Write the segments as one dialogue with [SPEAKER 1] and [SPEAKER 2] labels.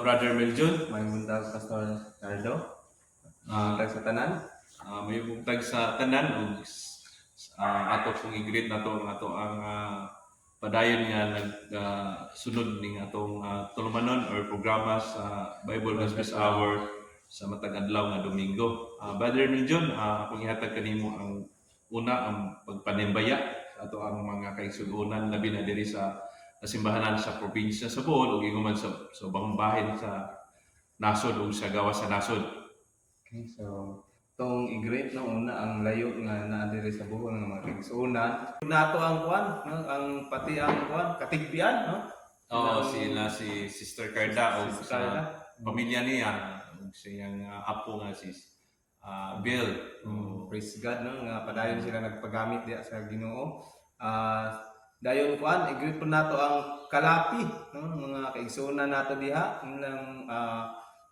[SPEAKER 1] Brother Meljun.
[SPEAKER 2] May buntag Pastor Nardo.
[SPEAKER 1] Ah,
[SPEAKER 2] Buntag sa tanan.
[SPEAKER 1] may bugtag sa tanan ug ato pong i-greet nato ang ato ang padayon nga sunod ning atong tulumanon or programa sa Bible Gospel Hour sa matag adlaw nga Domingo. Brother Meljun, akong ihatag kanimo ang una ang pagpanimbaya sa ato ang mga kaigsuonan labi na diri sa simbahanan sa probinsya sa Bohol ug ingon man sa ubang bahin sa nasod ug sa gawas sa nasod.
[SPEAKER 2] Okay, so itong i-greet no una ang layo nga naa diri sa Bohol nga mga kaigsuonan. Nato ang kuan, no? Ang pati ang kuan katigbian, no?
[SPEAKER 1] Sila si Sister Carda o
[SPEAKER 2] Sister
[SPEAKER 1] sa
[SPEAKER 2] Carda.
[SPEAKER 1] pamilya niya ug siyang apo nga si Bill.
[SPEAKER 2] Praise God, no? Nga padayon sila nagpagamit diya sa Ginoo. Dayon kuan, i-greet po nato ang kalapi, no? Mga kaigsuonan nato diha ng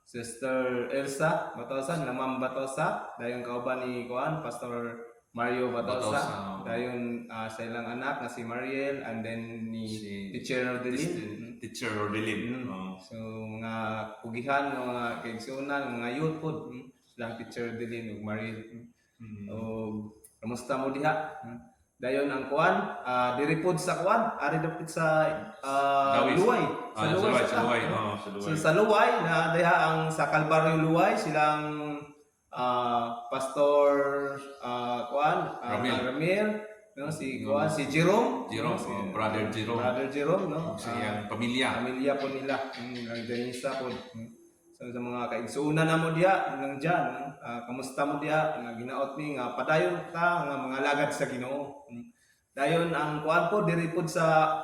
[SPEAKER 2] Sister Elsa Batosa, na Ma'am Batosa, dayon kauban ni kuan Pastor Mario Batosa. Dayon sa ilang anak nga si Mariel and then ni Teacher Rodelin.
[SPEAKER 1] Teacher Rodelin.
[SPEAKER 2] So mga pugihan mga kaigsuonan, mga youth pod, silang Teacher Rodelin ug Mariel. O kamusta mo diha? Dayon ang kuan, diri pod sa kuan, ari dapit sa Luway. Sa Luway. So sa Luway na diha ang sa Kalbaryo Luway silang Pastor kuan Ramil, no, si kuan si Jerome,
[SPEAKER 1] Brother
[SPEAKER 2] Jerome, no,
[SPEAKER 1] siyang pamilya
[SPEAKER 2] po nila, ang Denisa po. So sa mga kaigsuonan namo diha nang diyan, kamusta mo diha nga ginaot ni nga padayon ta nga mga lagad sa Ginoo. Dayon ang kuan po diri pod sa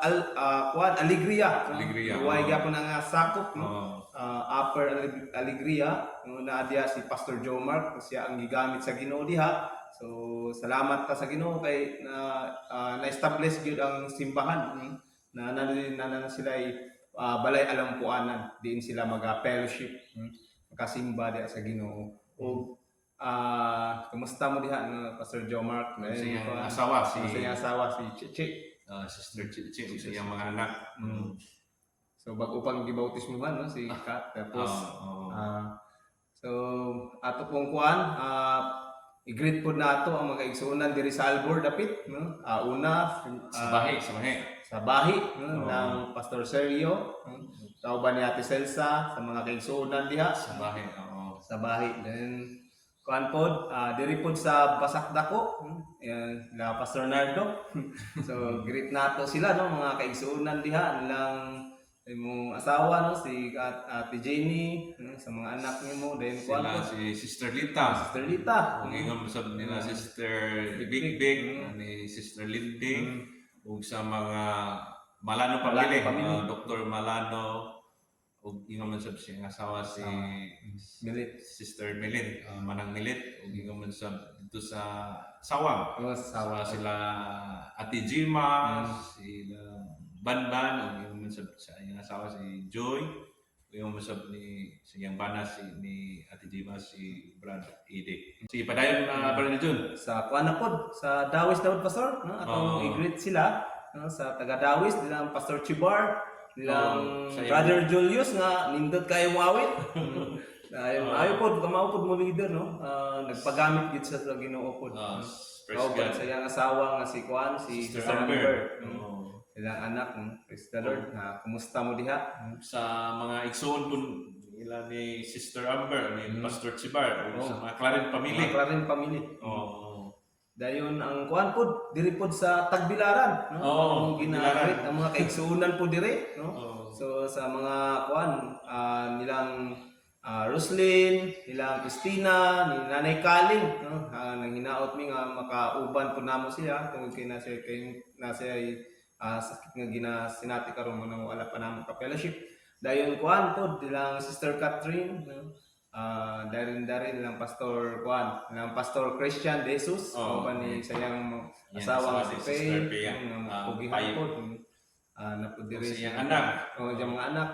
[SPEAKER 2] kuan Alegria. Luway gyapon nga sakop, no. Upper Alegria, na diha si Pastor Joe Mark, siya ang gigamit sa Ginoo diha. So salamat ta sa Ginoo kay na-establish gyud ang simbahan, na sila balay alampuanan, diin sila mag-fellowship, makasimba diha sa Ginoo. O kumusta mo diha no, Pastor Joe Mark?
[SPEAKER 1] Siyang asawa
[SPEAKER 2] si Chichi,
[SPEAKER 1] Sister Chichi ug siyang mga anak.
[SPEAKER 2] So bago pang gibautismuhan, no, si Kat. Tapos so ato pong kuan, i-greet po nato ang mga kaigsuonan diri sa Albor dapit, no. Una sa bahi no, ng Pastor Sergio, kauban ni Ate Celsa, sa mga kaigsuonan diha
[SPEAKER 1] sa bahi.
[SPEAKER 2] Then kuan pod diri pod sa Basakdako, la Pastor Nardo. So greet nato sila, no, mga kaigsuonan diha nilang imong asawa, no, si Ate Jenny, sa mga anak nimo, then kuan po
[SPEAKER 1] si Sister Lita. Kung ingon mo sa nila Sister Big ni Sister Linding, ug sa mga Malano pamilya, Dr. Malano, ug ingon man sa siyang asawa si
[SPEAKER 2] Milit.
[SPEAKER 1] Sister Milin, Manang Milit, ug ingon man sa dito sa Sawang. Sila Ate Jima, sila Banban, ug ingon man sa iyang asawa si Joy, ug ingon man sa ni siyang bana ni Ate Jima si Brad Ede. Sige, padayon na Brother Jun.
[SPEAKER 2] Sa kuan na pod sa Dawis Pastor, no, atong i-greet sila, no, sa taga Dawis nilang Pastor Chibar, nilang Brother Julius nga nindot kayo awit. Ayo pod kamao pod mo leader, no. Nagpagamit gid sa Ginoo pod. Kauban sa iyang asawa nga si kuan si Sister Amber. Ilang anak, praise the Lord. Kumusta mo diha?
[SPEAKER 1] Sa mga igsoon po nila ni Sister Amber, ni Pastor Chibar, sa mga Claren family. Dayon ang kuan pod diri pod sa Tagbilaran, no. Ang ginagrit ang mga kaigsuonan po diri, no. So sa mga kuan nilang Roslyn, nilang Christina, ni Nanay Kaling, no. Nang hinaot mi nga makauban po namo siya tungod kay nasa sakit nga sinati karon mo nang wala pa namo ka fellowship. Dayon kuan pod nilang Sister Catherine, no. Darin nilang Pastor kuan, nilang Pastor Christian De Jesus, kauban ni sayang asawa si Faye, ang pugihan pod, napudiri siyang anak.
[SPEAKER 2] Yung mga anak.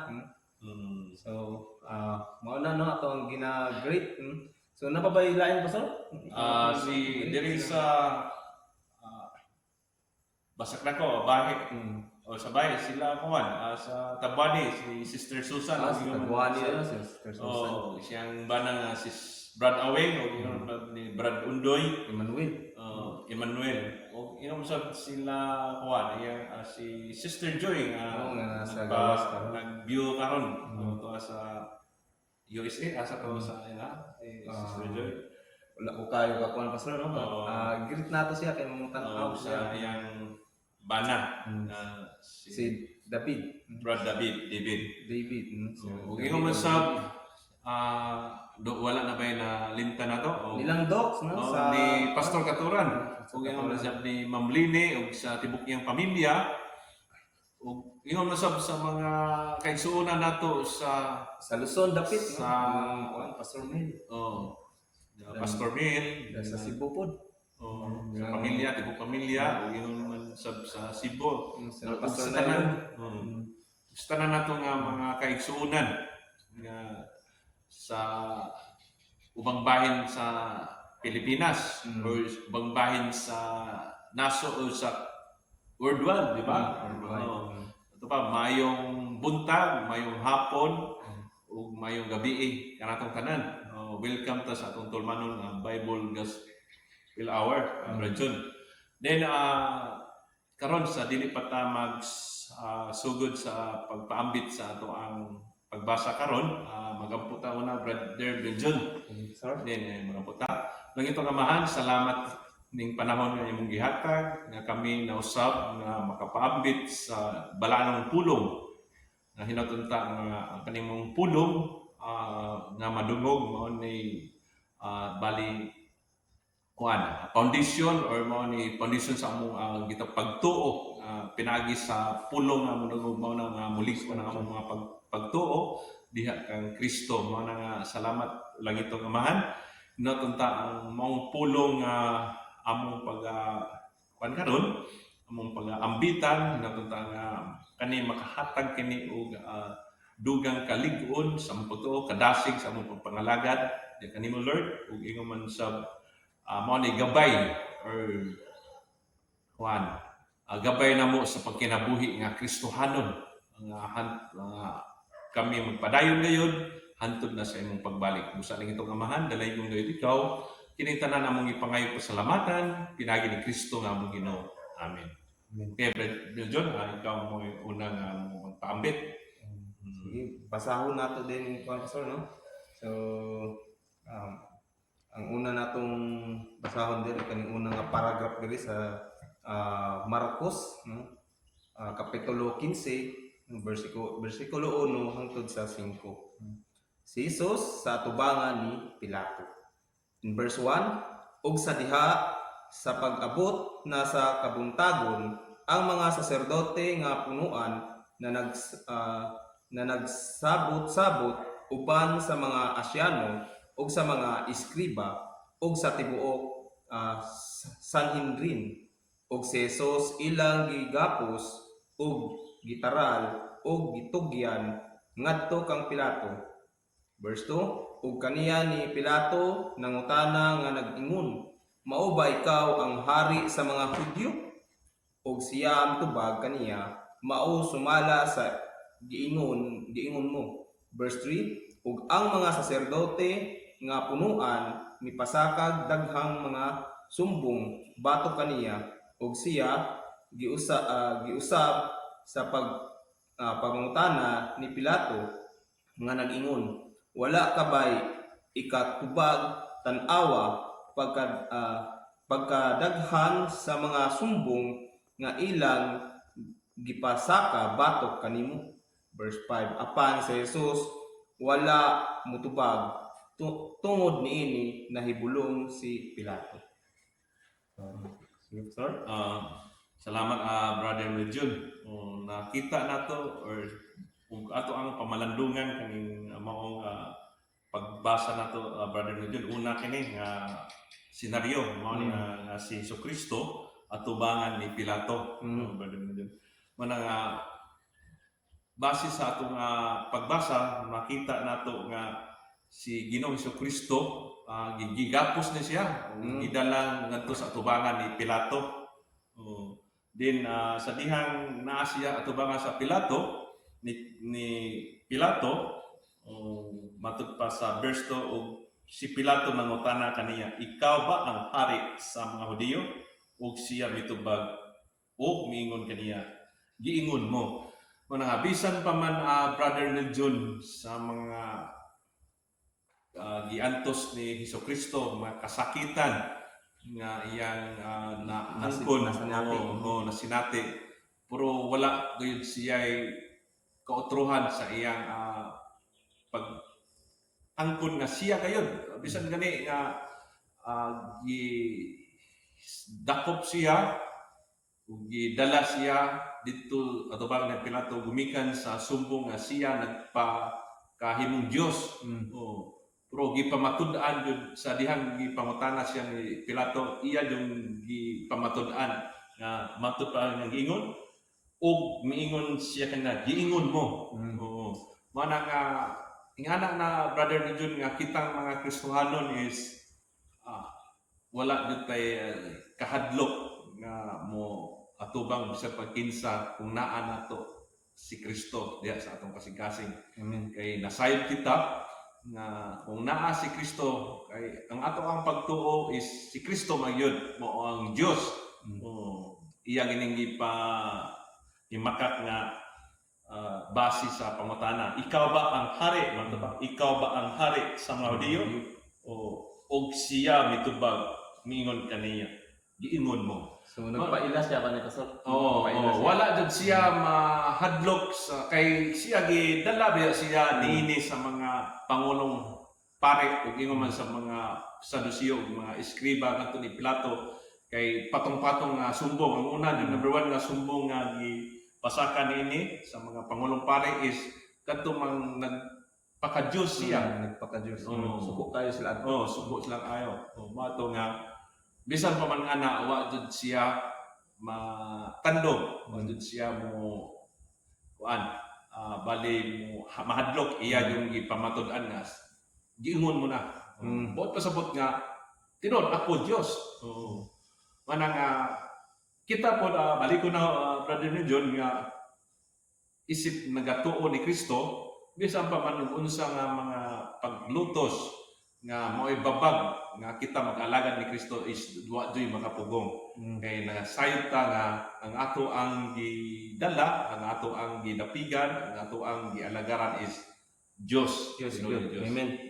[SPEAKER 2] So mao na, no, ato ang gina-greet. So napabaylain Pastor?
[SPEAKER 1] Si diri sa Basakdako, bahi. O sabay sila kuan sa Tabuani si Sister Susan.
[SPEAKER 2] Si Tabuani na si Sister Susan.
[SPEAKER 1] Siyang banang si Brad Aweng o ni Brad Undoy, Emmanuel. O sab sila kuan si Sister Joy
[SPEAKER 2] nga nasa gawas karon.
[SPEAKER 1] nag-view karon to sa USA asa to sa Sister Joy.
[SPEAKER 2] Wala ko kayo kakuan pastor no. Greet nato siya kay mong tan-aw
[SPEAKER 1] sa iyang bana
[SPEAKER 2] si David.
[SPEAKER 1] Brad David.
[SPEAKER 2] So,
[SPEAKER 1] Ug man sab wala na ba na linta na to?
[SPEAKER 2] Nilang docs no sa
[SPEAKER 1] ni Pastor Katuran. Ug man sab ni Ma'am Lini ug sa tibok iyang pamilya. Ug ingon man sab sa mga kaigsuonan nato sa
[SPEAKER 2] Luzon dapit
[SPEAKER 1] sa
[SPEAKER 2] Pastor Mel.
[SPEAKER 1] Pastor Mel
[SPEAKER 2] Sa Cebu pod.
[SPEAKER 1] Sa pamilya, tibok pamilya, ug ingon man sab sa Cebu.
[SPEAKER 2] Sa
[SPEAKER 1] Ug
[SPEAKER 2] Pastor
[SPEAKER 1] sa tanan, sa tanan nato nga mga kaigsuonan nga sa ubang bahin sa Pilipinas or ubang bahin sa naso o sa worldwide, di ba? Ito pa, mayong buntag, mayong hapon, o mayong gabi kanatong tanan. Welcome ta sa atong tulmanon Bible Gospel Hour, Brad. Then, karon sa dili pa ta sugod sa pagpaambit sa ato ang pagbasa karon, magamputa una Brother Beljon. Then magamputa. Lang itong amahan, salamat ning panahon nga imong gihatag nga kami nausab nga makapaambit sa balanong pulong nga hinatunta nga ang kanimong pulong nga madungog mao ni bali kuan foundation or mao ni foundation sa among gitag pagtuo pinagi sa pulong nga madungog mao na nga mulig ko na among mga pagtuo diha kang Kristo. Mao na nga salamat lang itong amahan hinatunta ang maong pulong nga among kuan karon, among pag-ambitan hinatunta nga kani makahatag kini og dugang kalig-on sa among pagtuo, kadasig sa among pagpangalagad di kanimo Lord ug ingon man sab mao ni gabay or kuan gabay namo sa pagkinabuhi nga Kristohanon nga kami magpadayon gayon hantod na sa imong pagbalik. Busa lang itong amahan dalay kong gayon ikaw kining tanan among ipangayo pasalamatan pinagi ni Kristo nga among Ginoo. Amen. Okay, Brother John, ikaw mo unang magpaambit.
[SPEAKER 2] Sige, basahon nato din kuan pastor no. So ang una natong basahon din kaning unang nga paragraph diri sa Marcos no. Kapitulo 15 bersikulo 1 hangtod sa 5. Si Jesus sa atubangan ni Pilato. In verse 1, ug sa diha sa pag-abot na sa kabuntagon ang mga saserdote nga punuan na nagsabot-sabot uban sa mga asyano ug sa mga iskriba ug sa tibuok Sanhedrin ug si Jesus ilang gigapos ug gitaral ug gitugyan ngadto kang Pilato. Verse 2, ug kaniya ni Pilato nangutana nga nag-ingon, mao ba ikaw ang hari sa mga Hudyo? Ug siya tubag kaniya, mao sumala sa giingon mo. Verse 3, ug ang mga saserdote nga punuan ni pasakag daghang mga sumbong batok kaniya, ug siya giusab sa pangutana ni Pilato nga nag-ingon, wala ka ba'y ikatubag tan-awa pagkadaghan sa mga sumbong nga ilang gipasaka batok kanimo. Verse 5, apan si Jesus wala mutubag tungod niini nahibulong si Pilato. Sir?
[SPEAKER 1] Salamat Brother Jun. Nakita nato or ato ang pamalandungan kaning maong pagbasa nato Brother Jun. Una kini nga senaryo mao ni nga si Jesucristo atubangan ni Pilato. Brother Jun. Manang base sa atong pagbasa makita nato nga si Ginoong Jesucristo gigapos na siya gidala ngadto sa atubangan ni Pilato. Din sa dihang naa siya atubangan sa Pilato ni Pilato matud pa sa verse 2 og si Pilato nangutana kaniya, ikaw ba ang hari sa mga Hudiyo? Ug siya mitubag ug miingon kaniya, giingon mo. Kung bisan pa man Brother Neljon sa mga giantos ni Hesukristo, mga kasakitan nga iyang naangkon nasinati, pero wala gayud siya'y kautruhan sa iyang pag angkon nga siya gayud bisan gani nga gi dakop siya ug gidala siya didto atubang ni Pilato gumikan sa sumbong nga siya nagpakahimong Dios. Pero gipamatud-an jud sa dihang gipangutana siya ni Pilato, iya yung gipamatud-an nga matud pa nga giingon ug miingon siya kanina, giingon mo. Mana nga ingana na Brother Neljon nga kitang mga Kristohanon is wala jud tay kahadlok nga mo atubang bisan pagkinsa kung naa nato si Kristo diha sa atong kasing-kasing.
[SPEAKER 2] Amen.
[SPEAKER 1] Kay nasayod kita nga kung naa si Kristo kay ang ato ang pagtuo is si Kristo magyud mo ang Dios. Iya gining himakak nga base sa pangutana, ikaw ba ang hari? Ikaw ba ang hari sa mga Hudiyo? Og siya mitubag miingon kaniya, giingon mo.
[SPEAKER 3] So nagpaila siya ba ni Pastor?
[SPEAKER 1] Wala jud siya mahadlok sa kay siya gidala biya siya niini sa mga pangulong pare ug ingon man sa mga Saduceo ug mga eskriba ngadto ni Pilato kay patong-patong nga sumbong. Ang una yung number 1 nga sumbong nga gipasakan niini sa mga pangulong pare is kadto mang nagpaka-Diyos siya.
[SPEAKER 2] Nagpaka-Diyos.
[SPEAKER 1] Suko kayo sila. Suko sila kayo. Mato nga bisan pa man ana wa jud siya matandog, wa jud siya mo bali mo mahadlok iya yung gipamatud-an nga giingon mo na. Buot pasabot nga tinud ako Dios. Mana nga kita po balik ko na Brother Neljon nga isip nagatuo ni Kristo bisan pa man unsa nga mga paglutos nga mo'y babag nga kita mag-alagad ni Kristo is duwa joy makapugong. Kay nasayod ta nga ang ato ang gidala, ang ato ang gidapigan, ang ato ang gialagaran is Dios.
[SPEAKER 2] Amen.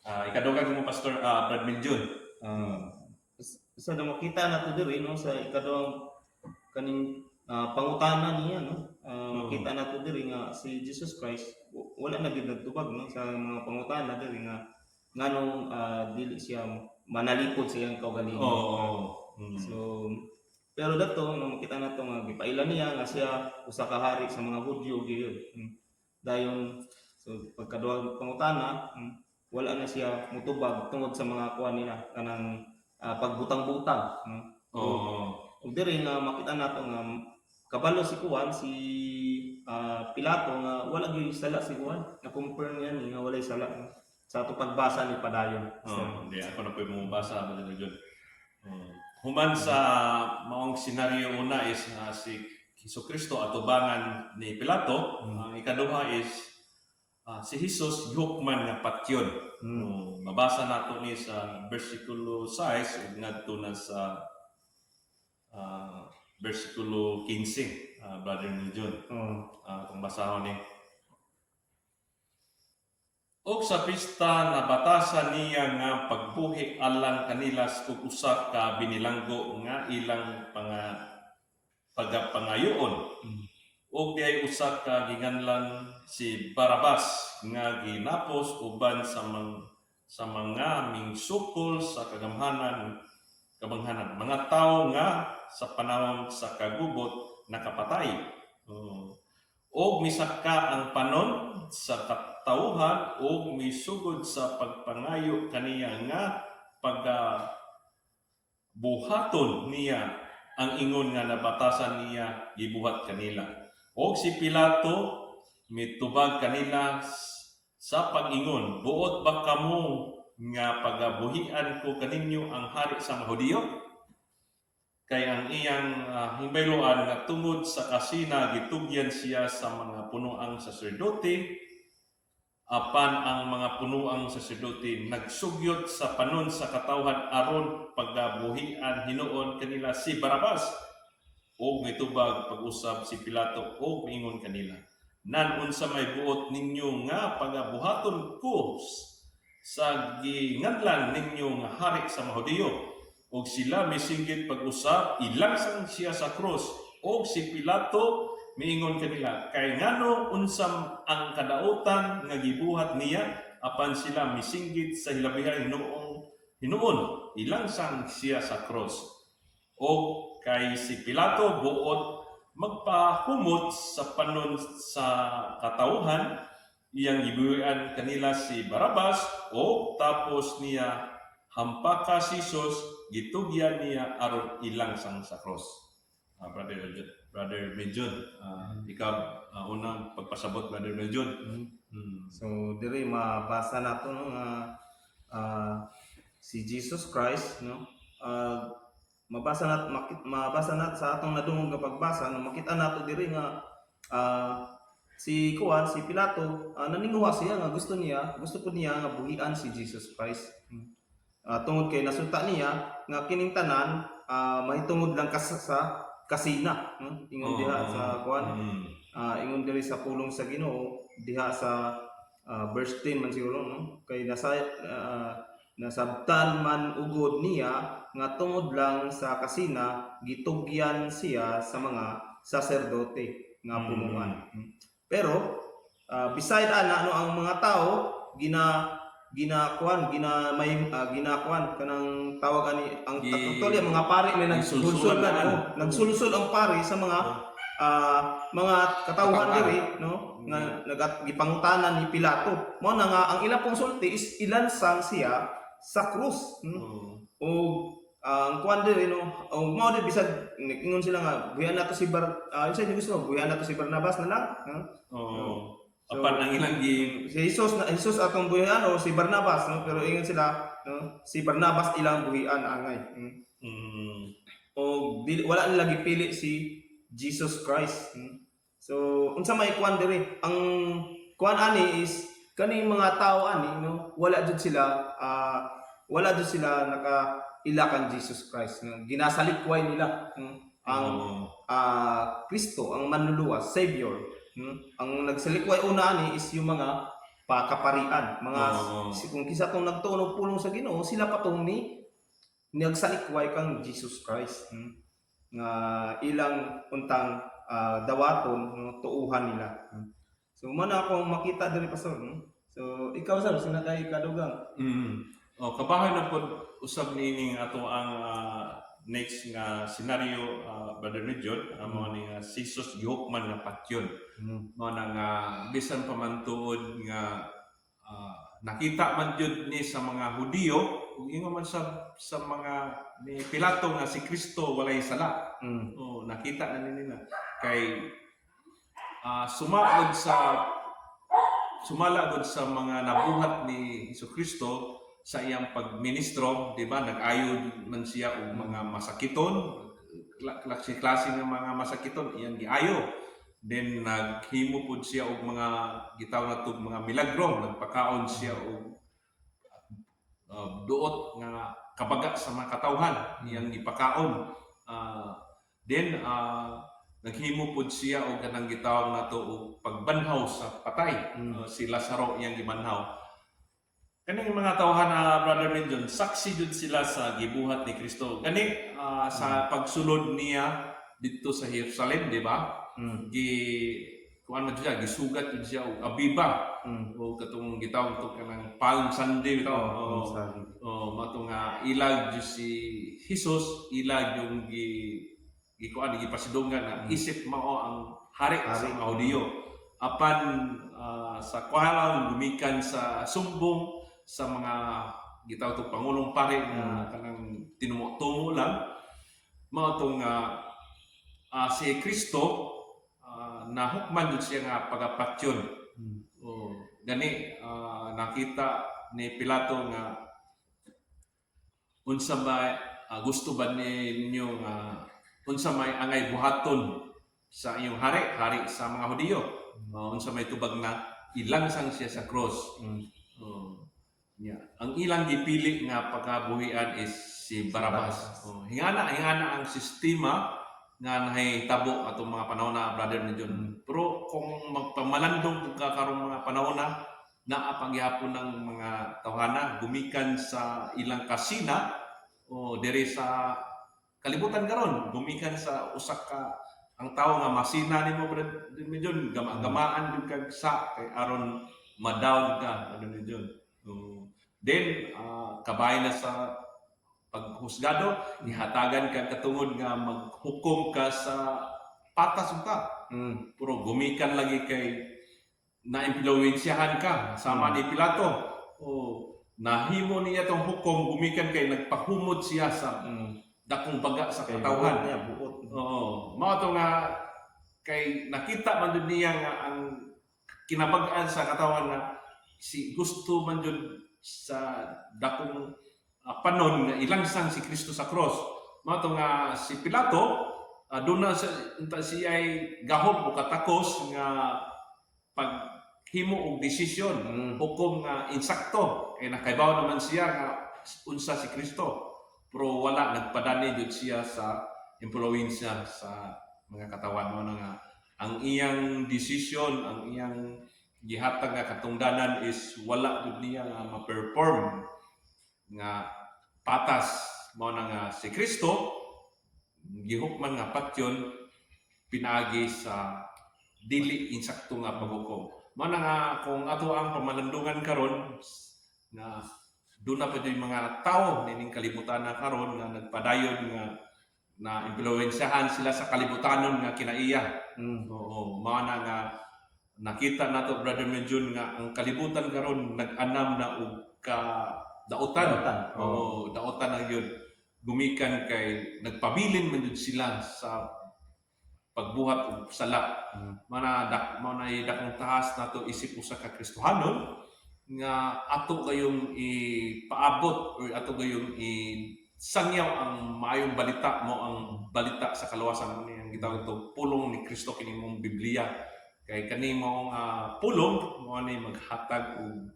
[SPEAKER 1] Ikadugang mo Pastor Brad Neljon.
[SPEAKER 2] Sa makita nato diri no sa ikaduhang kaning pangutana niya no. Makita nato diri nga si Jesus Christ wala na gid nagtubag no sa mga pangutana diri nga nganong dili siya manalipod sa iyang kaugalingon. So pero dato no makita nato nga gipaila niya nga siya usa ka hari sa mga Hudyo gyud. Dayon so pagkaduhang pangutana wala na siya mutubag tungod sa mga kuan nila kanang pagbutang-butang. Ug diri nga makita nato nga kabalo si Kuan si Pilato nga wala gyud sala si Kuan na confirm niya nga walay sala sa ato pagbasa ni padayon.
[SPEAKER 1] Hindi ako na pwede mo basa ba dyan. Human sa maong senaryo una is si Hesukristo atubangan ni Pilato. Ang ikaduha is si Jesus hukman nga patyon. Mabasa nato ni sa versikulo 6 ug ngadto na sa versikulo 15, Brother Neljon. Kung basahon ni. Og sa pista nabatasan niya nga pagbuhi alang kanilas ug usa ka binilanggo nga ilang pagapangayoon. Og diay usa ka ginganlan si Barabas nga ginapos uban sa mga mingsukol sa kabanghanan mga tao nga sa panahon sa kagubot nakapatay. Og misaka ang panon sa katauhan og misugod sa pagpangayo kaniya nga pagabuhaton niya ang ingon nga nabatasan niya gibuhat kanila. Og si Pilato mitubag kanila sa pag-ingon, buot ba kamo nga pagabuhian ko kaninyo ang hari sa mga Hudiyo?
[SPEAKER 4] kay ang iyang himbayloan nga tungod sa kasina gitugyan siya sa mga punuang saserdote, apan ang mga punuang saserdote nagsugyot sa panon sa katawhan aron pagabuhian hinuon kanila si Barabas, o mitubag pag-usab si Pilato o miingon kanila, nan unsa may buot ninyo nga pagabuhaton ko sa gingadlan ninyo nga hari sa mga Hudiyo? Og sila misinggit pag-usab ilangsang siya sa krus. Og si Pilato miingon kanila, kay ngano unsam ang kadautan nga gibuhat niya, apan sila misinggit sa hilabihan hinuon ilangsang siya sa krus. Og kay si Pilato buot magpahumot sa panon sa katawhan, iyang gibuhian kanila si Barabas, o tapos niya hampaka si Jesus, gitugyan niya aron ilangsang sa cross. Brother Medjon, ikaw unang pagpasabot, Brother Medjon.
[SPEAKER 2] So diri mabasa nato no nga si Jesus Christ, no, mabasa nat sa atong nadungog nga pagbasa, no, makita nato diri nga si Pilato, naninguha siya nga gusto ko niya nga buhian si Jesus Christ. Tungod kay nasulta niya nga kining tanan mahitungod lang sa kasina, ingon diha sa ingon diri sa pulong sa Ginoo diha sa verse 10 man siguro, no, kay nasabtan man ugod niya nga tungod lang sa kasina gitugyan siya sa mga saserdote nga punuan. Pero beside ana, no, ang mga tao ginakuan kanang tawag ani ang actually ang mga pari may nagsulsol nagsulsol ang pari sa mga katawhan diri, no, nga nagipangutanan ni Pilato mo na nga ang ilang pong sulti is ilansang siya sa krus. O ang kuan diri, no, o mao di bisag ingon sila nga buhian nato si buhian nato si Barnabas na lang,
[SPEAKER 4] So, apan ang ilang
[SPEAKER 2] si Jesus atong buhian o si Barnabas, no, pero ingon sila, no, si Barnabas ilang buhian angay. O wala nila gipili si Jesus Christ. So unsa may kuan diri, ang kuan ani is kani mga tao ani, no, wala jud sila nakailakan Jesus Christ, no, ginasalikway nila ang Kristo, ang manluluwa, Savior. Ang nagsalikway una ani is yung mga pakaparian, mga kung kisa tong nagtuon pulong sa Ginoo, sila pa tong nagsalikway kang Jesus Christ, nga ilang untang dawaton, no, tuuhan nila. So man akong makita diri pastor, so ikaw sir sinakay kadugang.
[SPEAKER 4] Kabahay na po usab nining ato ang next nga scenario, Brother Medjon, mo ni Jesus gihukman nga patyon. Mo na nga bisan pa man tuod nga nakita man jud ni sa mga Hudiyo, ug ingon man sa mga ni Pilato nga si Kristo walay sala. Nakita na nila kay sumala gud sa mga nabuhat ni Jesucristo sa iyang pagministro, di ba? Nag-ayo man siya og mga masakiton, klase ng mga masakiton, iyang giayo. Then naghimo pud siya og mga gitawag nato mga milagro, nagpakaon siya og duot nga kabaga sa mga katawhan, iyang gipakaon. Then naghimo pud siya og kanang gitawag nato og pagbanhaw sa patay. Si Lazaro iyang gibanhaw. Kaning mga tawhan na Brother Medjon, saksi jud sila sa gibuhat ni Kristo. Kani sa pagsulod niya dito sa Jerusalem, di ba? Kuan man siya, gisugat jud siya og abiba. O katong gitawag to kanang Palm Sunday bitaw. Mato nga ilag jud si Jesus, ilag yung gipasidunggan na isip mao ang hari sa mga Hudiyo. Apan sa kuhalan gumikan sa sumbong sa mga gitawag to pangulong pare nga kanang tinumo-tumo lang, mao tong si Kristo nahukman jud siya nga pagapatyon. Gani nakita ni Pilato nga unsa ba gusto ba ninyo unsa may angay buhaton sa iyong hari sa mga Hudiyo? Unsa may tubag na ilangsang siya sa cross. Yeah. Ang ilang gipili nga pagkabuhian is si Barabas. Hingana ang sistema nga nahitabo atong mga panahon na, brother ni John. Pero kung magpamalandong ka karong mga panahon na naapagyapon ng mga tawhana gumikan sa ilang kasina o diri sa kalibutan karon, gumikan sa usak ka ang tao nga masina nimo, brother ni John, gamaan jud kag sa kay aron ma-down ka, brother ni John. Then kabay na sa paghusgado, ihatagan ka katungod nga maghukom ka sa patas ka. Pero gumikan lagi kay na-impluwensyahan ka sama ni Pilato. Nahimo niya tong hukom gumikan kay nagpahumot siya sa dakong baga sa katawhan. Mao to nga kay nakita man jud niya nga ang kinabag-an sa katawan nga si gusto man jud sa dakong panon nga ilangsang si Kristo sa cross. Mao to nga si Pilato doon na siya ay gahom o katakos nga paghimo og desisyon, hukom nga insakto kay nakaibaw naman siya nga unsa si Kristo. Pero wala, nagpadani jud siya sa impluwensya sa mga katawan mo nga ang iyang desisyon, ang iyang gihatag nga katungdanan is wala jud niya nga ma-perform nga patas mo na nga si Kristo gihukman nga patyon pinaagi sa dili insakto nga paghukom. Mao na nga kung ato ang pamalandungan karon na doon na pa yung mga tao nining kalibutan na karon nga nagpadayon nga na impluwensyahan sila sa kalibutanon nga kinaiya. Mao na nga nakita nato, brother Menjun, nga ang kalibutan karon nag-anam na og dautan. Dautan na yun. Gumikan kay nagpabilin man jud sila sa pagbuhat og sala. Mao na dakong tahas nato isip usa ka Kristohanon nga ato gayong ipaabot or ato gayong sangyaw ang maayong balita mo, ang balita sa kaluwasan mo niyang gitawag ito pulong ni Kristo kini mong Biblia. Kay kani mong pulong mo ni maghatag og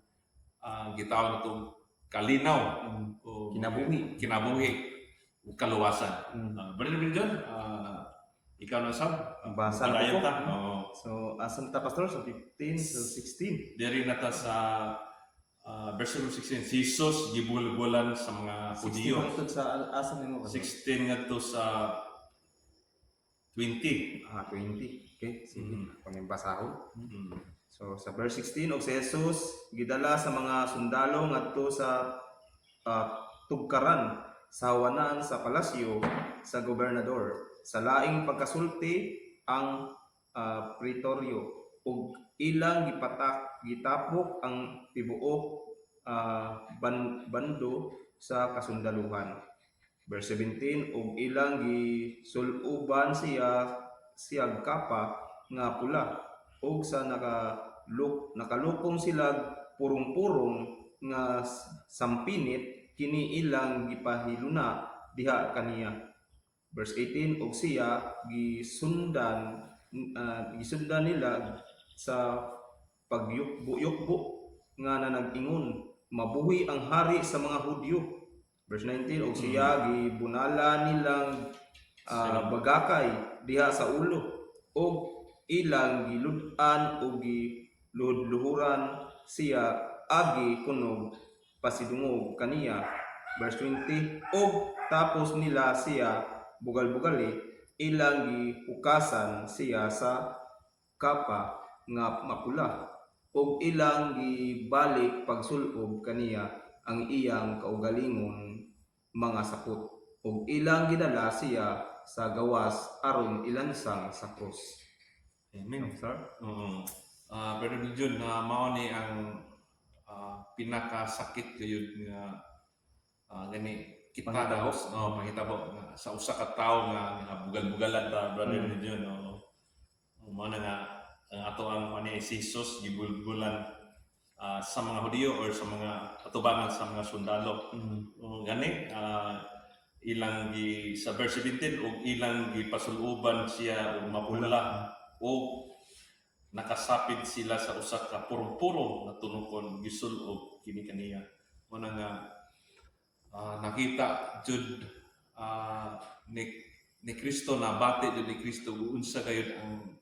[SPEAKER 4] gitawag ito kalinaw o kinabuhi o kaluwasan. Brother John, ikaw na sab
[SPEAKER 2] Basa
[SPEAKER 4] padayon
[SPEAKER 2] ko.
[SPEAKER 4] ta.
[SPEAKER 2] So, asan ta pastor? So, 15 to 16.
[SPEAKER 4] Diri na ta sa versikulo 16. Si Jesus gibulbulan sa mga Hudiyo.
[SPEAKER 2] 16 ito sa asan nimo?
[SPEAKER 4] 16 ngadto sa 20.
[SPEAKER 2] 20. Okay, sige. Pangimbasahon. So, sa verse 16, og si Jesus gidala sa mga sundalo ngadto sa tugkaran sa hawanan sa palasyo sa gobernador. Sa laing pagkasulti ang pretoryo ug ilang gitapok ang tibuok bando sa kasundaluhan. Verse 17, ug ilang gisuluban siyag kapa nga pula ug sa nakalukong sila purong-purong nga sampinit kini ilang gipahiluna diha kaniya. Verse 18, og siya gisundan nila sa pagyukbo nga nanag-ingon mabuhi ang hari sa mga Hudyo. Verse 19, og siya gibunala nilang bagakay diha sa ulo og ilang gilud-an og giluhod-luhuran siya agi kunog pasidungog kaniya. Verse 20, og tapos nila siya bugal-bugali ilang gihukasan siya sa kapa nga mapula ug ilang gibalik pagsulob kaniya ang iyang kaugalingon mga sakot ug ilang gidala siya sa gawas aron ilansang sa cross.
[SPEAKER 4] Amen. Sir? Pero John, mao ni ang pinakasakit gayud nga gani kita daw panghitabo nga sa usa ka tawo nga bugal-bugalan ta, brother ni John. Mao na nga ang ato ang si Jesus gibulbulan sa mga Hudiyo or sa mga atubangan sa mga sundalo. Gani ilang sa verse 17 ug ilang gipasuluban siya og mapula o nakasapid sila sa usa ka purong-purong na tunokon gisul-og kini kaniya mo na nga nakita jud ni Kristo na bati jud ni Kristo unsa gayud ang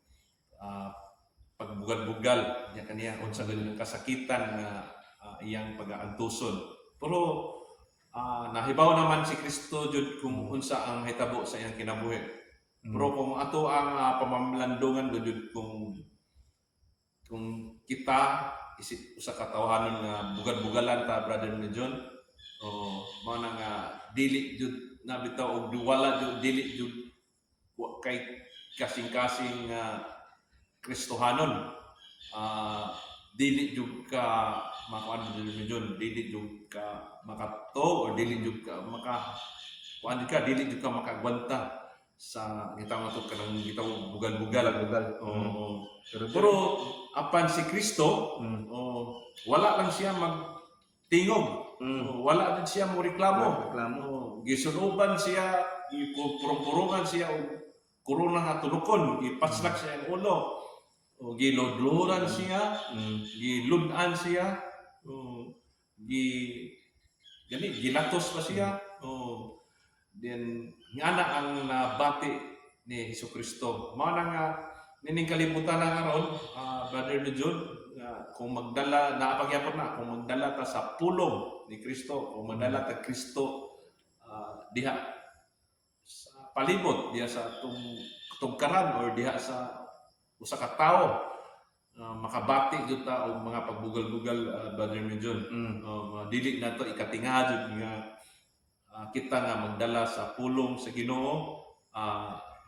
[SPEAKER 4] pagbugal-bugal niya kaniya unsa gayud ang kasakitan nga iyang pag-aantuson pero nahibaw naman si Kristo jud kung unsa ang hitabo sa iyang kinabuhi pero kung ato ang pamamlandungan jud kung kita isip usa ka tawhanon nga bugal-bugalan ta brother ni John o mao na nga dili jud na bitaw og wala jud dili jud kay kasing-kasing Kristohanon dili jud ka makuan ni John dili jud ka makato or dili jud ka kuan ka dili jud ka makagwanta sa gitawag nato kanang gitawag bugal-bugal. Oo. Pero apan si Kristo, wala lang siya magtingog. Wala din siya mo reklamo. Gisunuban siya, ipurong-purungan siya og korona nga tulukon, ipaslak siya ang ulo. O gilodluran siya, giludan siya. Gilatos pa siya. Then ngana ang nabati ni Hesukristo. Mao na nga nining kalibutan na karon, brother ni John, kung magdala naapagyapon na kung magdala ta sa pulong ni Kristo, kung magdala ta Kristo diha sa palibot, diha sa tugkaran or diha sa usa ka tawo, makabati jud ta og mga pagbugal-bugal, brother ni John. Dili na to ikatingha jud nga kita nga magdala sa pulong sa Ginoo,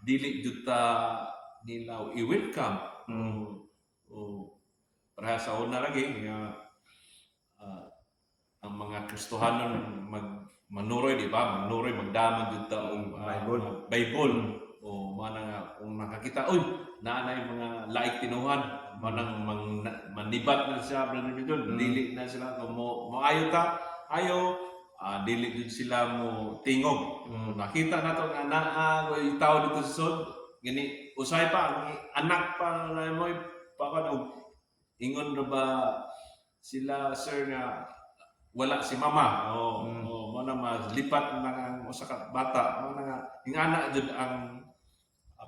[SPEAKER 4] dili jud ta nila i-welcome. Para sa una lagi nga ang mga Kristohanon manuroy, di ba? Manuroy magdaman jud ta og Bible. O mana nga kung nakakita, naanay mga laik tinuhan, manang manibat na siya, brother ni John, dili na sila mo maayo ta, ayo dili jud sila mo tingog. Nakita nato nga naa tawo dito sa sud gini usay pa ang anak pa na mo og ingon ra ba sila sir nga wala si mama mo na lipat na ang usa ka bata mo na nga ingana jud ang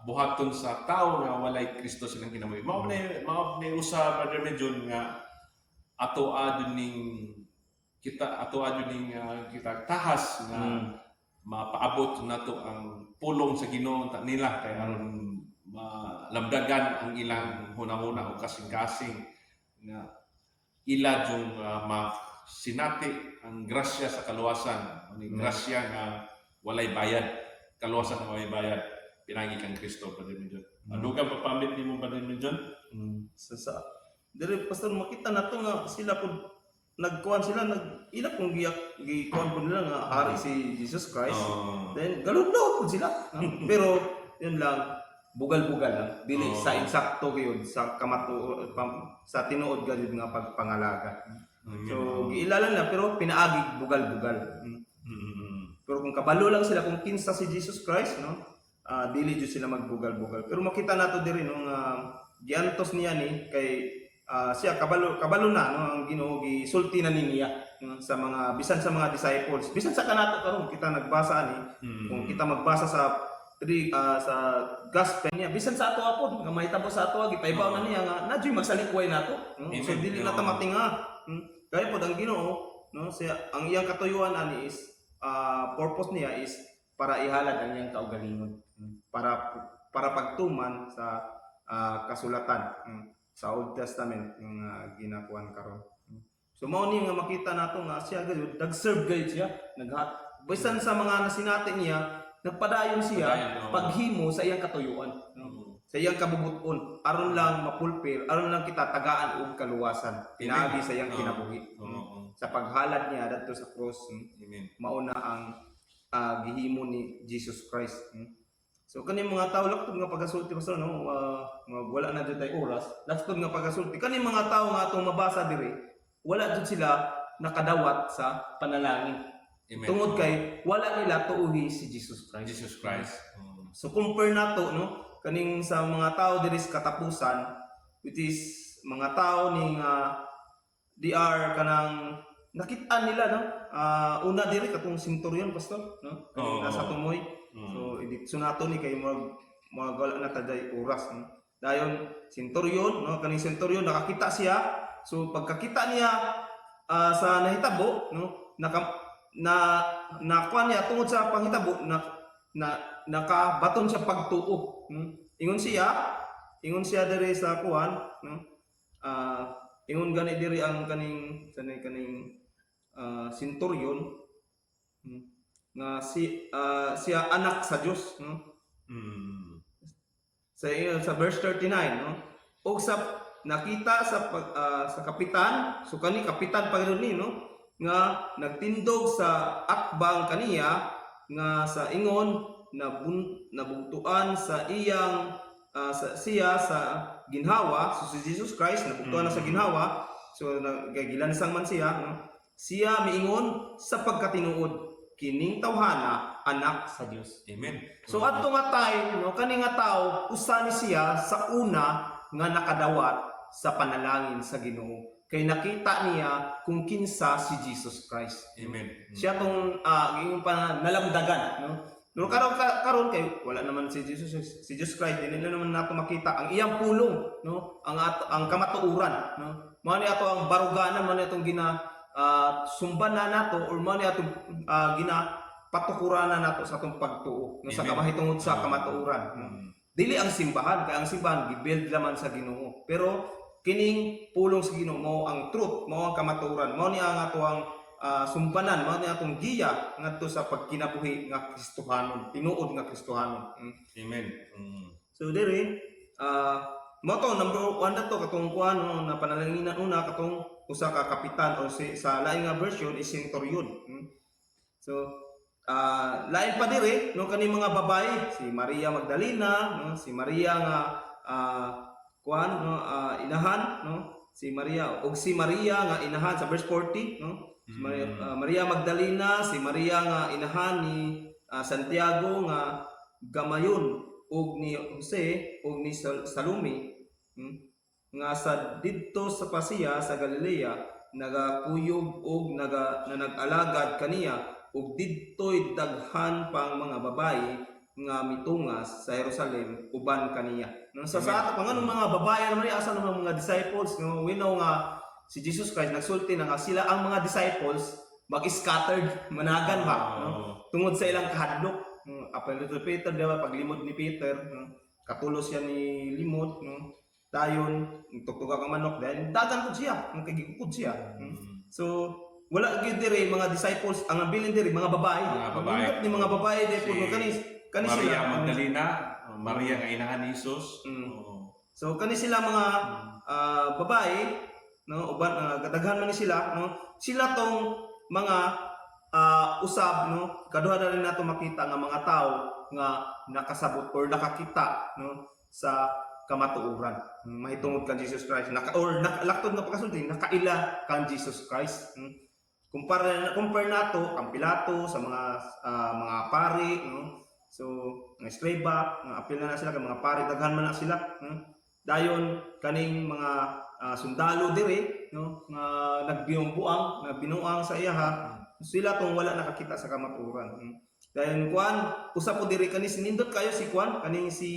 [SPEAKER 4] buhaton sa tawo nga walay Kristo silang kinabuhi. Mao ni usa brother John nga ato adun ning kita kita tahas nga mapaabot nato ang pulong sa Ginoo nila kay aron malamdagan ang ilang hunahuna o kasing-kasing nga ila jung masinati ang grasya sa kaluwasan, ang grasya nga walay bayad, kaluwasan nga walay bayad pinagi kang Kristo brother John. Adugang papamit nimo brother John?
[SPEAKER 2] Sa dire pastor makita nato nga sila pud nagkuhan sila ila kung gikuhan po nila nga hari si Jesus Christ. Then galudlo po sila. Pero yun lang bugal-bugal lang dili sa insakto gyud sa kamato sa tinuod gyud nga pagpangalaga. So giilalan na pero pinaagi bugal-bugal. Pero kung kabalo lang sila kung kinsa si Jesus Christ dili jud sila magbugal-bugal. Pero makita nato diri giantos niya ni kay siya kabalo na ang Ginoo gisulti na niya sa mga bisan sa mga disciples bisan sa kanato karon kita nagbasa kung kita magbasa sa sa gospel niya bisan sa ato apod nga mahitabo sa ato gipaibaw na niya nga nadyoy magsalikway nato so dili na ta matinga kay pod ang Ginoo siya ang iyang katuyuan ani is purpose niya is para ihalad ang iyang kaugalingon para pagtuman sa kasulatan sa Old Testament yung ginakuan karon. So mao ni nga makita nato nga siya gayud nag-serve gayud siya, bisan sa mga nasinati niya, nagpadayon siya paghimo sa iyang katuyuan, sa iyang kabubuton aron lang mapulpil, aron lang kita tagaan og kaluwasan, pinaagi sa iyang kinabuhi. Sa paghalad niya dadto sa cross, mao na ang gihimo ni Jesus Christ. So kaning mga tao laktod nga pagasulti pastor wala na jud tay oras. Laktod nga pagasulti kaning mga tao nga atong mabasa diri, wala jud sila nakadawat sa panalangin.
[SPEAKER 4] Amen.
[SPEAKER 2] Tungod kay wala nila tuuhi si Jesus Christ.
[SPEAKER 4] Jesus Christ.
[SPEAKER 2] So compare nato no kaning sa mga tao diri sa katapusan, which is mga tao ning they are kanang nakita nila no una diri katong centurion pastor no kaning
[SPEAKER 4] Oo.
[SPEAKER 2] nasa tumoy.
[SPEAKER 4] Mm.
[SPEAKER 2] So edikso nato ni kay mga wala na taday oras no. Dayon centurion no kaning centurion nakakita siya. So pagkakita niya sa nahitabo no nakuha niya tungod sa panghitabo nakabaton siya pagtuo. Ingon siya diri sa kuan no. Ingon gani diri ang kaning centurion nga siya anak sa Dios no. Sa verse 39 no. Og sa nakita sa kapitan, so kani kapitan pagdon ni no nga nagtindog sa akbang kaniya nga sa ingon nabugtuan sa iyang siya sa ginhawa. So si Jesus Christ nabugtuan na sa ginhawa. So gilansang man siya no? Siya miingon sa pagkatinuod kining tawhana anak sa Dios.
[SPEAKER 4] Amen.
[SPEAKER 2] So adto nga tayo no kani nga tawo usa ni siya sa una nga nakadawat sa panalangin sa Ginoo kay nakita niya kung kinsa si Jesus Christ.
[SPEAKER 4] Amen.
[SPEAKER 2] Siya tong giingon pa nalamdagan no. Pero karon kay wala naman si Jesus Christ, hindi na naman nato makita ang iyang pulong no, ang kamatuoran no. Mao ni ato ang baruganan, mao ni atong sumban na nato or mao ni atong patukuran na nato sa atong pagtuo no, sa kamahitungod sa kamatuoran. No? Dili ang simbahan kay ang simbahan gibuild laman sa Ginoo. Pero kining pulong sa Ginoo mao ang truth, mao ang kamatuoran, mao ni ang ato ang sumbanan, mao ni atong giya ngadto sa pagkinabuhi nga Kristohanon, tinuod nga Kristohanon.
[SPEAKER 4] Amen.
[SPEAKER 2] So diri mao to number 1 na to katong kuan no, na panalanginan una katong usa ka kapitan o sa lain nga version is centurion. So lain pa diri no kani mga babae si Maria Magdalena no, si Maria nga kuan no inahan no, si Maria nga inahan sa verse 40 no. Maria Magdalena, si Maria nga inahan ni Santiago nga gamayon ug ni Jose ug ni Salome nga sa didto sa pasiya sa Galilea nagakuyog ug nag-alagad kaniya ug didto'y daghan pang mga babae nga mitungas sa Jerusalem uban kaniya. Nang sa ato pang anong mga babae naman asa naman mga disciples no, we know nga si Jesus Christ nagsulti na nga sila ang mga disciples mag-scattered managan ba no? Tungod sa ilang kahadlok. Apel to Peter diba paglimod ni Peter no? Katulos siya ni limot no? Dayon tuktuga ka manok dahil dagan pud siya nagkagikukod siya. So wala gyud diri mga disciples ang abilin diri mga babae. Ni mga babae diri kani
[SPEAKER 4] Maria
[SPEAKER 2] sila
[SPEAKER 4] Magdalena, Maria nga inahan ni Jesus.
[SPEAKER 2] So kani sila mga babae no uban gadaghan man ni sila no, sila tong mga usab no, kaduha na rin nato makita nga mga tao nga nakasabot or nakakita no sa kamatuoran mahitungod kan Jesus Christ laktod nga pagkasulti nakaila kan Jesus Christ. Compare nato ang Pilato sa mga pari no. So ang eskreba apil na sila kay mga pari daghan man na sila dayon kaning mga sundalo diri no nga nagbinuang sa iyaha sila tong wala nakakita sa kamatuoran. Dayon kuan usa po diri kani sinindot kayo si kuan kaning si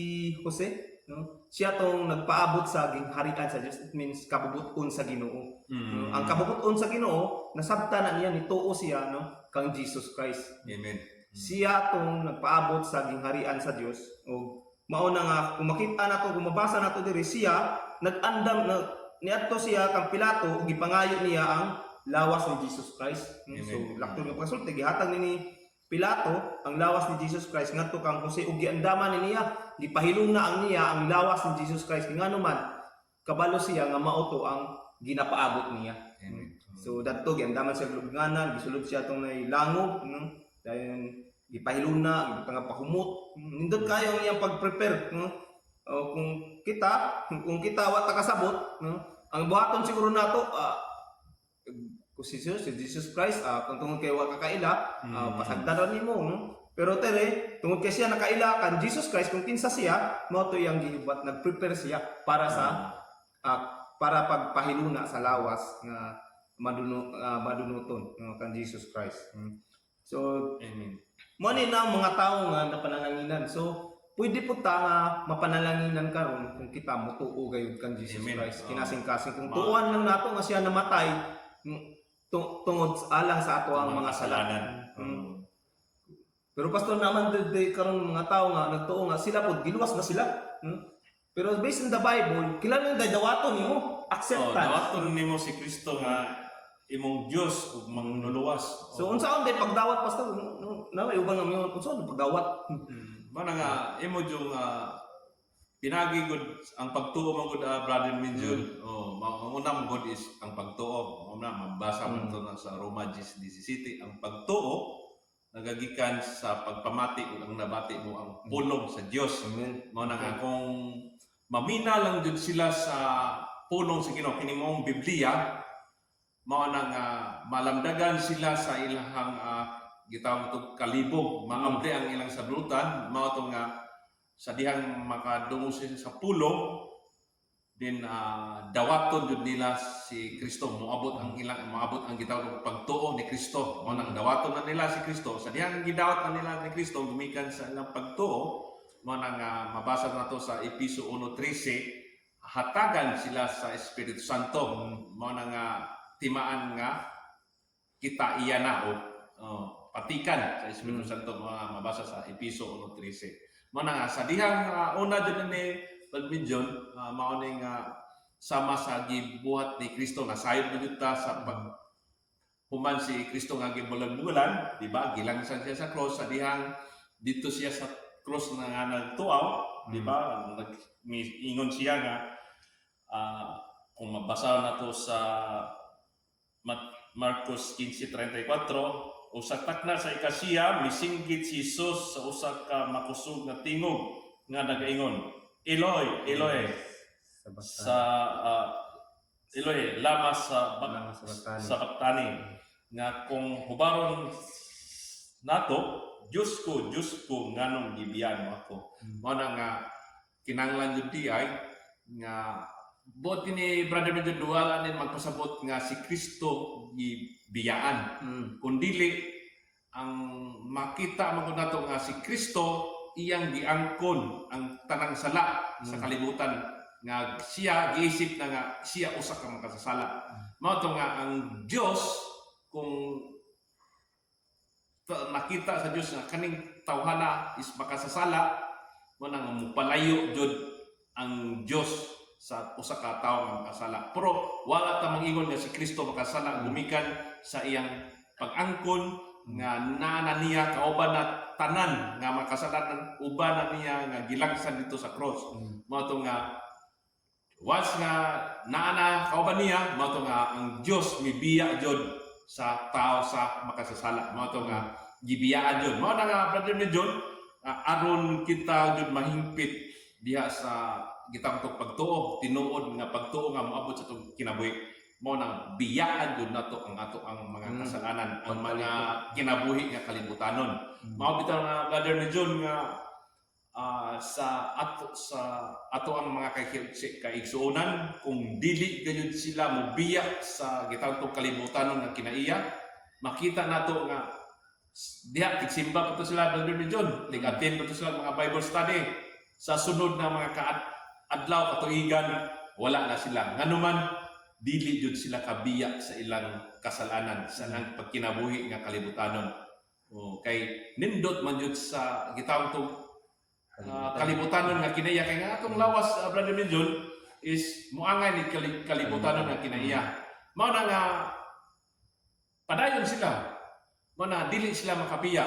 [SPEAKER 2] Jose no, siya tong nagpaabot sa gingharian sa Dios. It means kabubuton sa Ginoo. Ang kabubuton sa Ginoo nasabtan na niya nituo siya no kang Jesus Christ.
[SPEAKER 4] Amen.
[SPEAKER 2] Siya tong nagpaabot sa gingharian sa Dios o mao na nga kung makita nato kung mabasa nato diri siya nag-andam na niadto siya kang Pilato ug gipangayo niya ang lawas ni Jesus Christ. So laktod nga pagsulti gihatag ni Pilato ang lawas ni Jesus Christ ngadto kang Jose ug giandaman ni niya gipahilom na ang lawas ni Jesus Christ ngano man kabalo siya nga mao to ang ginapaabot niya. So dadto giandaman siya lubnganan gisulod siya tong nay langog no, dayon gipahilom na gipanga pahumot nindot kayo ang iyang pag-prepare no. Kung kita wa ta kasabot no, ang buhaton siguro nato kung si Jesus Christ, kung tungod kay wa kakaila, pasagdaran nimo, no? Pero tere, tungod kay siya nakaila kan Jesus Christ, kung kinsa siya, mao to yang gihibat, nag-prepare siya para sa para pagpahiluna sa lawas nga madunuton kan Jesus Christ. So,
[SPEAKER 4] Amen.
[SPEAKER 2] mo ni na ang mga tao nga napanalangin. So, pwede po ta nga mapanalanginan karon kung kita motuo gayud kan Jesus
[SPEAKER 4] Amen.
[SPEAKER 2] Christ. Kinasing-kasing kung tuuan lang nato nga siya namatay tungod alang sa ato ang mga kasalanan. Pero pastor naman today karon mga tao nga nagtuo nga sila pod giluwas na sila. Pero based on the Bible, kilala nang dawaton nimo acceptance.
[SPEAKER 4] Dawaton nimo si Kristo nga imong Dios ug mangluluwas.
[SPEAKER 2] So unsa on day pagdawat pastor? Naway ubang nga unsa on pagdawat?
[SPEAKER 4] Mana nga imo jung pinagi gud ang pagtuo man gud brother Minjul. Ang una mo gud is ang pagtuo. Una mabasa man to sa Roma 10:17 ang pagtuo nagagikan sa pagpamati ug ang nabati mo ang pulong sa Dios.
[SPEAKER 2] Amen.
[SPEAKER 4] Mao na nga kung mamina lang jud sila sa pulong sa Ginoo kini mong Biblia, mao na nga malamdagan sila sa ilahang gitawag to kalibog, maamli ang ilang sablutan, mao to nga sa dihang makadungo sila sa pulong din dawaton jud nila si Kristo, moabot ang gitawag og pagtuo ni Kristo. Mao nang dawaton na nila si Kristo sa dihang gidawat na nila ni Kristo gumikan sa ilang pagtuo. Mao nang mabasa nato sa Efeso 1:13, hatagan sila sa Espiritu Santo. Mao nang timaan nga kita iya na patikan sa Espiritu Santo, mabasa sa Efeso 1:13. Mao nang sa dihang una jud ni Pagminjon, mao ning sama sa gibuhat ni Kristo nga sayod man jud ta sa pag human si Kristo nga gibulag-bulan, di ba? Gilangsan siya sa cross sa dihang dito siya sa cross na nga nagtuaw, di ba? Ingon siya nga kung mabasa nato sa Marcos 15:34, usa takna sa ikasiya misinggit si Jesus sa usa ka makusog nga tingog nga nagaingon, Eloi, Eloi, Eloi, lama sabachthani, nga kung hubaron nato, Diyos ko, nganong gibiyan mo ako. Mao na nga kinahanglan jud di ay nga buot ni brother medyo duwala nin magpasabot nga si Kristo gibiyaan. Kung dili ang makita man nato nga si Kristo iyang giangkon ang tanang sala sa kalibutan, nga siya giisip na nga siya usa ka makasasala. Mao to nga ang Dios, kung nakita sa Dios nga kaning tawhana is makasasala, mo nang mupalayo jud ang Dios sa usa ka tawo nga makasala. Pero wala ta mangingon nga si Kristo makasala gumikan sa iyang pag-angkon nga naana niya kauban na tanan nga makasalanan uban na niya nga gilangsan dito sa cross. Mao to nga once nga naana kauban niya, mao to nga ang Dios mibiya jud sa tao sa makasasala. Mao to nga gibiyaan jud. Mao na nga brother ni John, aron kita jud mahingpit diha sa gitang pagtuo, tinuod nga pagtuo nga moabot sa tong kinabuhi. Mao nang biyaan jud nato ang mga kasalanan, ang mga kinabuhi nga kalibutanon. Mao bitaw nga brother ni John nga sa ato ang mga kaigsuonan, kung dili gayud sila mobiya sa gitawag tong kalibutanon nga kinaiya, makita nato nga diha tigsimba pa to sila brother ni John, tig-attend pa to sila mga Bible study. Sa sunod na mga adlaw katuigan, wala na sila. Nganuman dili jud sila kabiya sa ilang kasalanan, sa ilang pagkinabuhi nga kalibutanon. Kay nindot man jud sa gitawag tong kalibutanon nga kinaiya, kay nga atong lawas brother Minjon is muangay ni kalibutanon nga kinaiya. Mao na nga padayon sila, mao na dili sila makabiya.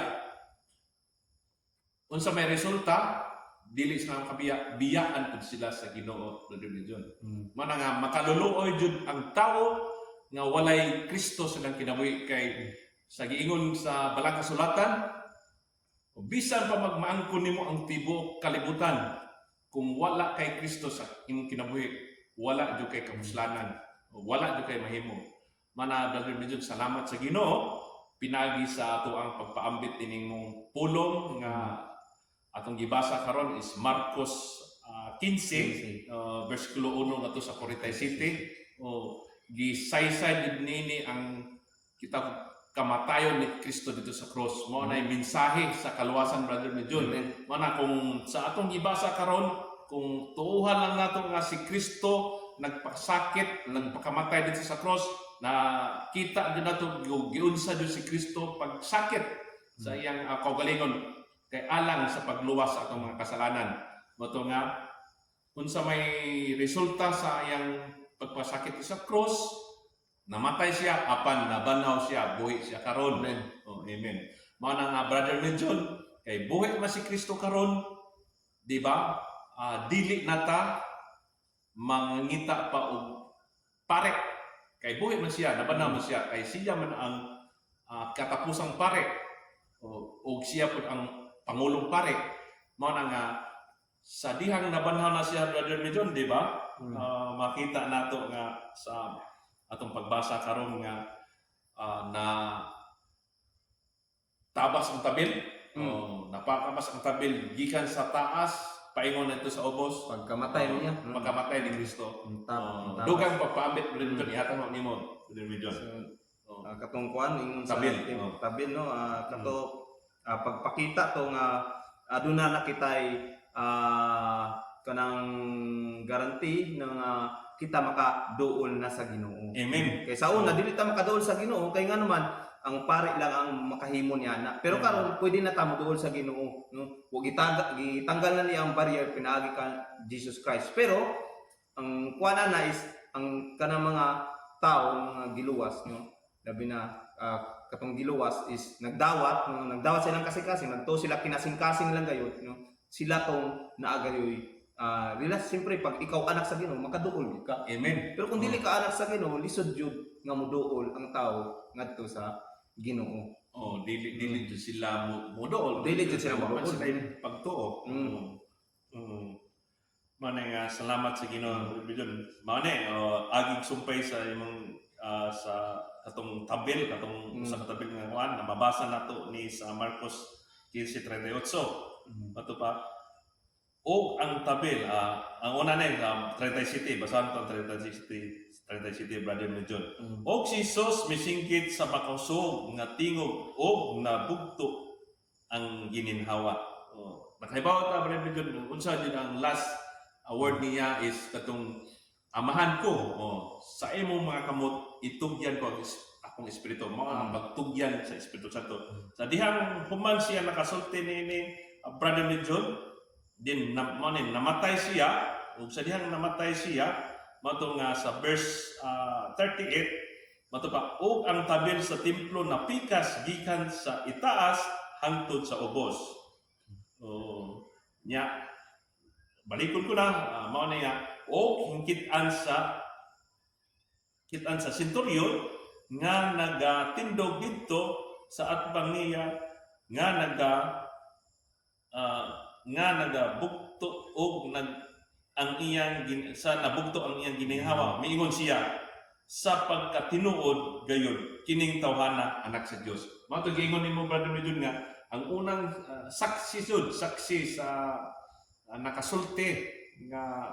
[SPEAKER 4] Unsa may resulta, dili sila makabiya, biyaan pud sila sa Ginoo brother Minjon. Mao na nga makaluluoy jud ang tawo nga walay Kristo sa ilang kinabuhi, kay sa giingon sa Balang Kasulatan, bisan pa magmaangkon nimo ang tibuok kalibutan, kung wala kay Kristo sa imong kinabuhi, wala jud kay kapuslanan, wala jud kay mahimo. Mana Brother Medyo, salamat sa Ginoo pinagi sa ato ang pagpaambit ining mong pulong nga atong gibasa karon is Marcos 15 versikulo 1 ngadto sa 47. Gisaysay nini ang kita kamatayon ni Kristo dito sa cross. Mao na mensahe sa kaluwasan, Brother Medyo. Mana kung sa atong gibasa karon, kung tuuhan lang nato nga si Kristo nagpasakit, nagpakamatay dito sa cross, na kita din nato giunsa jud si Kristo pagsakit sa iyang kaugalingon kay alang sa pagluwas sa atong mga kasalanan. Moto nga unsa may resulta sa iyang pagpasakit sa cross, namatay siya apan nabanaw siya, buhi siya karon. Amen. Mao na nga, Brother Menjon, kay buhi man si Kristo karon, di ba? Dili nata mangita pa og pare. Kay buhi man siya, nabanaw man siya, kay siya man ang katapusang pare o siya po ang pangulong pare. Mao na nga sa dihang nabanaw na siya, Brother Medjon, di ba? Makita nato nga sa atong pagbasa karon nga na tabas ang tabil. Napakabas ang tabil gikan sa taas paingon nito sa ubos
[SPEAKER 2] Pagkamatay niya.
[SPEAKER 4] pagkamatay ni Kristo.
[SPEAKER 2] Tabas.
[SPEAKER 4] Dugang pagpaambit Brother Medjon, ihatag mo nimo, Brother Medjon.
[SPEAKER 2] Katong kuan ingon sa
[SPEAKER 4] Tabil.
[SPEAKER 2] tabil no, kato pagpakita to nga aduna na kitay kanang guarantee nga kita makaduol na sa Ginoo.
[SPEAKER 4] Amen.
[SPEAKER 2] Kay sa una dili ta makaduol sa Ginoo kay nga naman ang pare lang ang makahimo niya na. Pero karon pwede na ta moduol sa Ginoo, no? Wa gitanggal na niya ang barrier pinaagi ka Jesus Christ. Pero ang kuana na is ang kanang mga tao mga giluwas, no? Labi na katong giluwas is nagdawat, no? Nagdawat silang kasing-kasing, nagto sila kinasing-kasing lang gayud, no? Sila tong naagayoy relas siyempre pag ikaw anak sa Ginoo makaduol ka.
[SPEAKER 4] Amen.
[SPEAKER 2] Pero kung dili ka anak sa Ginoo, lisod jud nga moduol ang tao ngadto sa Ginoo.
[SPEAKER 4] Dili jud sila modool.
[SPEAKER 2] Dili jud sila modool.
[SPEAKER 4] Sila pagtuo. Mane nga salamat sa Ginoo, Medjon. Mane agig sumpay sa imong sa katong tabil, katong sa tabil nga kuan na mabasa nato ni sa Marcos 15:38. Ato pa o ang tabil, ang una na 37, basahan ko ang 37, Brother Medjon. Og si Jesus misingkit sa makusog nga tingog og nabugto ang gininhawa. Nakahibaw ta, Brother Medjon, unsa din ang last word niya is katong amahan ko. Sa imong mga kamot, itugyan ko akong espiritu. Mga pagtugyan sa Espiritu Santo. Sa dihang human siya nakasulti ni Brother Medjon, din namatay siya, ug sa dihang namatay siya, mato nga sa verse 38, mato pa, ug ang tabil sa templo napikas gikan sa itaas hangtod sa ubos. Nya balikon ko na, mao na nga, ug kitan sa senturyon nga nagatindog didto sa atbang niya nga nagabugto og ang iyang nabugto ang iyang gininhawa, miingon siya sa pagkatinuod gayon kining tawhana anak sa Dios. Mao to giingon nimo, Brother Medjon, nga ang unang saksi sa nakasulti nga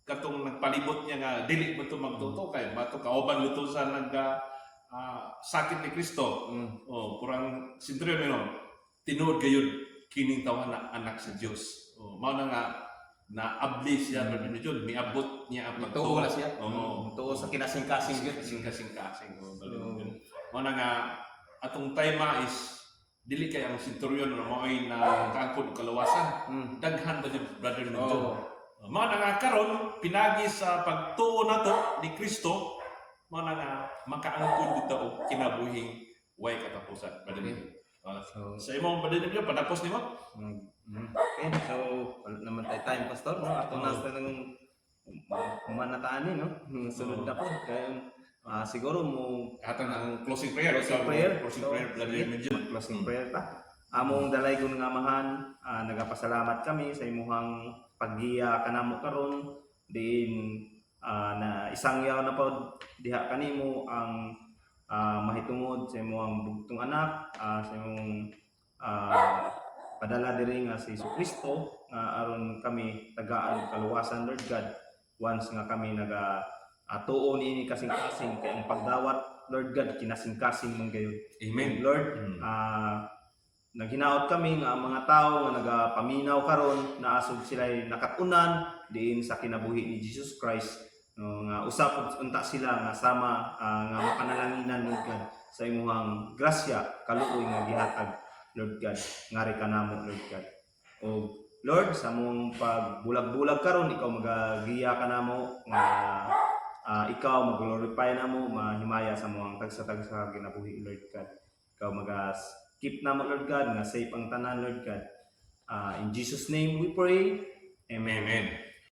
[SPEAKER 4] katong nagpalibot niya nga dili mo to magtuto kay bato kauban luto sa sakit ni Kristo. Kurang senturyon no, tinuod gayon kining tawhana anak sa Dios. Mao na nga naabli siya, Brother Medjon, miabot niya ang
[SPEAKER 2] Tuo na siya. Tuo sa kinasing-kasing gyud.
[SPEAKER 4] Kasing-kasing. Mao na nga atong tema is dili kay ang senturyon na mao'y na kaangkod kalawasan. Daghan ba yung Brother Medjon? Mao na nga karon pinagi sa pagtuo nato ni Kristo, mao na nga makaangkod dito og kinabuhing way katapusan, Brother Medjon. Sa imong Brother Medjon, patapos nimo?
[SPEAKER 2] Okay, so wala naman time, Pastor, no? Ato na sa nang manataani, no? Sunod na po. Kaya siguro mo
[SPEAKER 4] Atang ang closing prayer.
[SPEAKER 2] Closing prayer.
[SPEAKER 4] Closing prayer, Brother Medjon.
[SPEAKER 2] closing prayer ta. Among dalaygon nga amahan, nagapasalamat kami sa imuhang paggiya kanamo karon din na isang yaw na pod diha kanimo ang mahitungod sa imong bugtong anak, sa imong padala diri nga si Kristo nga aron kami tagaan og kaluwasan, Lord God, once nga kami tuon ini kasing-kasing kay ang pagdawat, Lord God, kinasing-kasing man gayud.
[SPEAKER 4] Amen.
[SPEAKER 2] Lord, naghinaot kami nga ang mga tao nga nagapaminaw karon naasog sila'y nakatunan diin sa kinabuhi ni Jesus Christ, no, nga usap unta sila nga sama nga makanalanginan, Lord God, sa imong grasya kaluoy nga gihatag, Lord God, ngari ka namo, Lord God. O Lord, sa mong pagbulag-bulag karon ikaw magagiya ka namo nga ikaw mag-glorify namo, mahimaya sa mga tagsa-tagsa ginabuhi, Lord God. Ikaw keep namo, Lord God, nga safe ang tanan, Lord God. In Jesus' name we pray. Amen.
[SPEAKER 4] Amen.